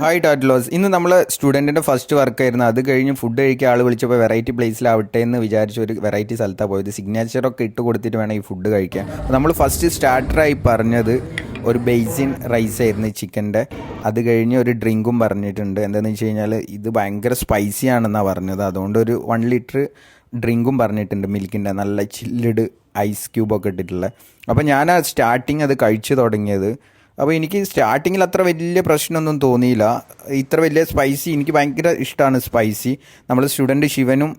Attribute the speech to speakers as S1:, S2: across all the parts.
S1: Hi ടാറ്റ്ലോസ്. ഇന്ന് നമ്മൾ സ്റ്റുഡൻറ്റിൻ്റെ first വർക്കായിരുന്നു. അത് കഴിഞ്ഞ് ഫുഡ് കഴിക്കാൻ ആൾ വിളിച്ചപ്പോൾ വെറൈറ്റി പ്ലേസിലാവട്ടെ എന്ന് വിചാരിച്ച ഒരു വെറൈറ്റി സ്ഥലത്താണ് പോയത്. സിഗ്നേച്ചറൊക്കെ ഇട്ട് കൊടുത്തിട്ട് വേണം ഈ ഫുഡ് കഴിക്കാൻ. അപ്പോൾ നമ്മൾ ഫസ്റ്റ് സ്റ്റാർട്ടറായി പറഞ്ഞത് ഒരു ബേസിൻ റൈസ് ആയിരുന്നു ചിക്കൻ്റെ. അത് കഴിഞ്ഞ് ഒരു ഡ്രിങ്കും പറഞ്ഞിട്ടുണ്ട്. എന്താണെന്ന് വെച്ച് കഴിഞ്ഞാൽ ഇത് ഭയങ്കര സ്പൈസി ആണെന്നാണ് പറഞ്ഞത്. അതുകൊണ്ട് ഒരു 1 ലിറ്റർ ഡ്രിങ്കും പറഞ്ഞിട്ടുണ്ട്, മിൽക്കിൻ്റെ നല്ല ചില്ലിഡ് ഐസ് ക്യൂബൊക്കെ ഇട്ടിട്ടുള്ള. അപ്പോൾ ഞാൻ സ്റ്റാർട്ടിങ് അത് കഴിച്ചു തുടങ്ങിയത്. അപ്പോൾ എനിക്ക് സ്റ്റാർട്ടിങ്ങിൽ അത്ര വലിയ പ്രശ്നമൊന്നും തോന്നിയില്ല. ഇത്ര വലിയ സ്പൈസി എനിക്ക് ഭയങ്കര ഇഷ്ടമാണ് സ്പൈസി. നമ്മൾ സ്റ്റുഡൻറ്റ് ശിവനും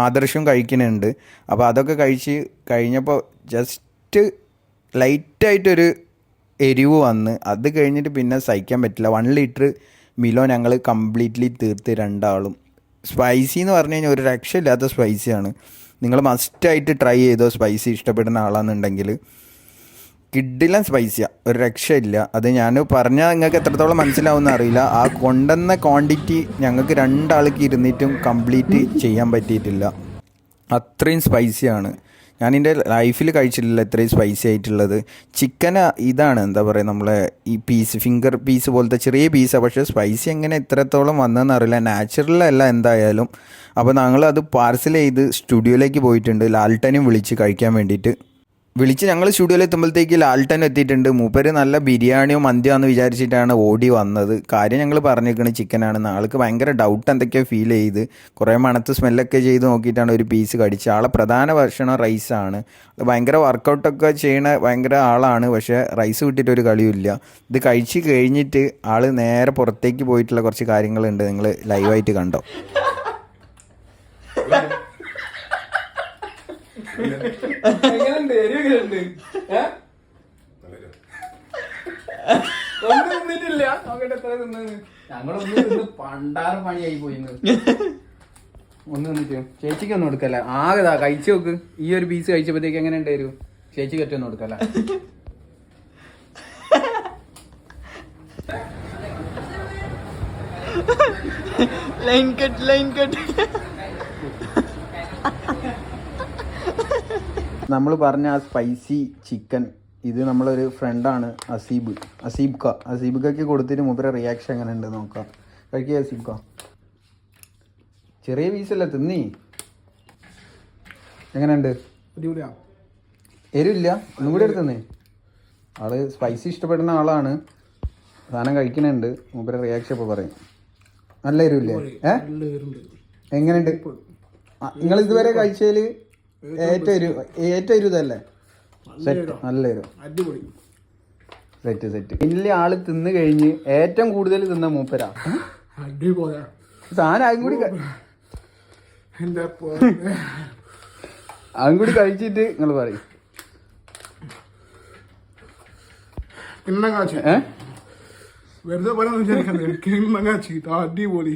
S1: ആദർശവും കഴിക്കുന്നുണ്ട്. അപ്പോൾ അതൊക്കെ കഴിച്ച് കഴിഞ്ഞപ്പോൾ ജസ്റ്റ് ലൈറ്റായിട്ടൊരു എരിവ് വന്ന് അത് കഴിഞ്ഞിട്ട് പിന്നെ സഹിക്കാൻ പറ്റില്ല. 1 ലിറ്റർ മിലോ ഞങ്ങൾ കംപ്ലീറ്റ്ലി തീർത്ത് രണ്ടാളും. സ്പൈസി എന്ന് പറഞ്ഞു കഴിഞ്ഞാൽ ഒരു രക്ഷയില്ലാത്ത സ്പൈസിയാണ്. നിങ്ങൾ മസ്റ്റായിട്ട് ട്രൈ ചെയ്തോ സ്പൈസി ഇഷ്ടപ്പെടുന്ന ആളാണെന്നുണ്ടെങ്കിൽ. കിഡിലും സ്പൈസിയാണ്, ഒരു രക്ഷയില്ല. അത് ഞാൻ പറഞ്ഞാൽ നിങ്ങൾക്ക് എത്രത്തോളം മനസ്സിലാവുമെന്ന് അറിയില്ല. ആ കൊണ്ടുവന്ന ക്വാണ്ടിറ്റി ഞങ്ങൾക്ക് 2 ആൾക്ക് ഇരുന്നിട്ടും കംപ്ലീറ്റ് ചെയ്യാൻ പറ്റിയിട്ടില്ല. അത്രയും സ്പൈസിയാണ്. ഞാൻ എൻ്റെ ലൈഫിൽ കഴിച്ചിട്ടില്ല ഇത്രയും സ്പൈസി ആയിട്ടുള്ളത്. ചിക്കൻ ഇതാണ് എന്താ പറയുക, നമ്മളെ ഈ പീസ് ഫിംഗർ പീസ് പോലത്തെ ചെറിയ പീസാണ്. പക്ഷേ സ്പൈസി എങ്ങനെ ഇത്രത്തോളം വന്നതെന്ന് അറിയില്ല. നാച്ചുറലല്ല എന്തായാലും. അപ്പോൾ ഞങ്ങളത് പാർസൽ ചെയ്ത് സ്റ്റുഡിയോയിലേക്ക് പോയിട്ടുണ്ട്. ലാൽട്ടനും വിളിച്ച് കഴിക്കാൻ വേണ്ടിയിട്ട്. ഞങ്ങൾ സ്റ്റുഡിയോയിൽ എത്തുമ്പോഴത്തേക്ക് ലാൽട്ടൻ എത്തിയിട്ടുണ്ട്. മൂപ്പര് നല്ല ബിരിയാണിയോ മന്തിയാന്ന് വിചാരിച്ചിട്ടാണ് ഓടി വന്നത്. കാര്യം ഞങ്ങൾ പറഞ്ഞിരിക്കുന്നത് ചിക്കനാണെന്ന്. ആൾക്ക് ഭയങ്കര ഡൗട്ട് എന്തൊക്കെയോ ഫീൽ ചെയ്ത് കുറേ മണത്ത് സ്മെല്ലൊക്കെ ചെയ്ത് നോക്കിയിട്ടാണ് ഒരു പീസ് കടിച്ചത്. ആളെ പ്രധാന ഭക്ഷണം റൈസാണ്. ഭയങ്കര വർക്കൗട്ടൊക്കെ ചെയ്യണ ഭയങ്കര ആളാണ്. പക്ഷേ റൈസ് വിട്ടിട്ടൊരു കളിയുമില്ല. ഇത് കഴിച്ച് കഴിഞ്ഞിട്ട് ആൾ നേരെ പുറത്തേക്ക് പോയിട്ടുള്ള കുറച്ച് കാര്യങ്ങളുണ്ട്. നിങ്ങൾ ലൈവായിട്ട് കണ്ടോ?
S2: പണ്ടാറ് പണിയായി പോയി. ഒന്ന് നിന്നിട്ട് ചേച്ചിക്ക് ഒന്നും കൊടുക്കല്ല. ആകെതാ കഴിച്ചു നോക്ക്. ഈ ഒരു പീസ് കഴിച്ചപ്പോഴത്തേക്ക് എങ്ങനെ ഉണ്ടായിരുന്നു? ചേച്ചിക്ക് ഒറ്റൊന്നും കൊടുക്കല്ല.
S3: Line cut.
S1: നമ്മൾ പറഞ്ഞ ആ സ്പൈസി ചിക്കൻ, ഇത് നമ്മളൊരു ഫ്രണ്ടാണ് അസീബ്ക്ക് കൊടുത്തിട്ട് മൂപ്പരെ റിയാക്ഷൻ എങ്ങനെ ഉണ്ട് നോക്കാം. കഴിക്കുക അസീബ്ക്ക. ചെറിയ പീസല്ല, തിന്നീ. എങ്ങനെയുണ്ട്? എരിവില്ല? ഒന്നും കൂടി എടുത്തന്നേ. ആള് സ്പൈസി ഇഷ്ടപ്പെടുന്ന ആളാണ്. സാധനം കഴിക്കുന്നുണ്ട്. മൂപ്പരെ റിയാക്ഷൻ ഇപ്പോൾ പറയും. നല്ല എരിവില്ലേ? എങ്ങനെയുണ്ട്? നിങ്ങൾ ഇതുവരെ കഴിച്ചതിൽ ഏറ്റവും എരിവല്ലേ? സെറ്റ്, നല്ല എരിവ്. സെറ്റ്. ഇല്ല, ആള് തിന്ന് കഴിഞ്ഞ് ഏറ്റവും കൂടുതൽ തിന്ന മൂപ്പരാ. സാധനം അതും കൂടി കഴിച്ചിട്ട് നിങ്ങൾ പറയും.
S4: വെറുതെ പറയാൻ വിചാരിക്കുന്നത് അടിപൊളി.